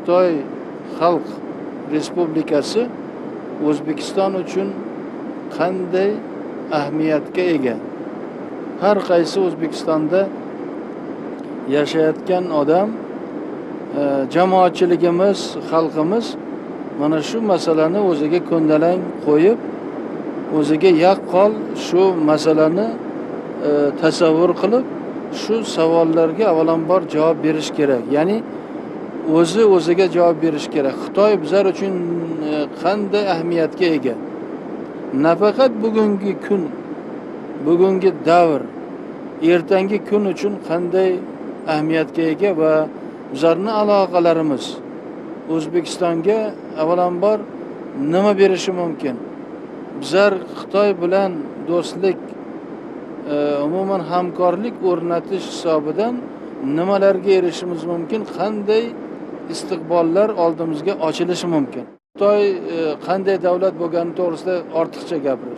Xitoy Xalq Respublikasi O'zbekiston uchun qanday ahamiyatga ega? Har qaysi O'zbekistonda yashayotgan odam, jamoatchiligimiz, xalqimiz mana shu masalani o'ziga ko'ndalang qo'yib, o'ziga yaqqol shu masalani tasavvur qilib, shu savollarga avvalambor javob berish kerak. Ya'ni o'ziga javob berish kerak. Xitoy bizlar uchun qanday ahamiyatga ega? Nafaqat bugungi kun, bugungi davr, ertangi kun uchun qanday ahamiyatga ega va bizlarning aloqalarimiz O'zbekistonga avvalambor nima berishi mumkin? Bizlar Xitoy bilan do'stlik, umuman hamkorlik o'rnatish hisobidan nimalarga erishishimiz mumkin? Qanday istiqbollar oldimizga ochilishi mumkin? Xitoy qanday davlat bo'lgani to'g'risida ortiqcha gapirish